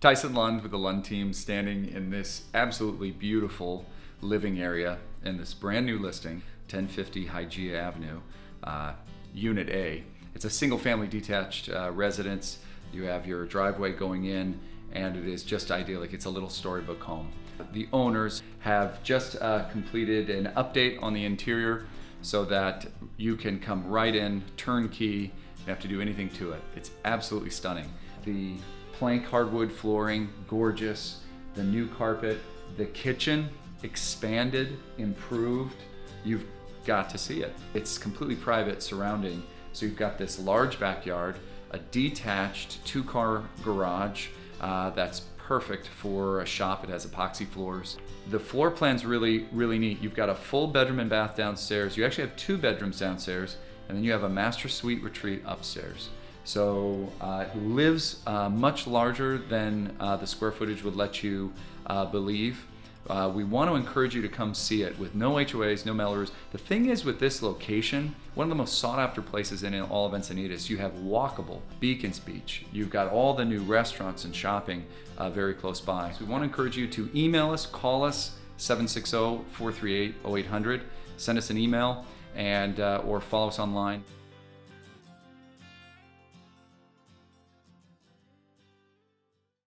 Tyson Lund with the LundTeam, standing in this absolutely beautiful living area in this brand new listing, 1050 Hygeia Avenue, Unit A. It's a single family detached residence. You have your driveway going in, and it is just ideal. Like, it's a little storybook home. The owners have just completed an update on the interior so that you can come right in, turnkey, you don't have to do anything to it. It's absolutely stunning. The plank hardwood flooring, gorgeous. The new carpet, the kitchen, expanded, improved. You've got to see it. It's completely private surrounding. So you've got this large backyard, a detached 2-car garage that's perfect for a shop. It has epoxy floors. The floor plan's really neat. You've got a full bedroom and bath downstairs. You actually have 2 bedrooms downstairs, and then you have a master suite retreat upstairs. So it lives much larger than the square footage would let you believe. We want to encourage you to come see it with no HOAs, no Mello-Roos. The thing is, with this location, one of the most sought after places in all of Encinitas, you have walkable Beacons Beach. You've got all the new restaurants and shopping very close by. So we want to encourage you to email us, call us, 760-438-0800, send us an email, and or follow us online.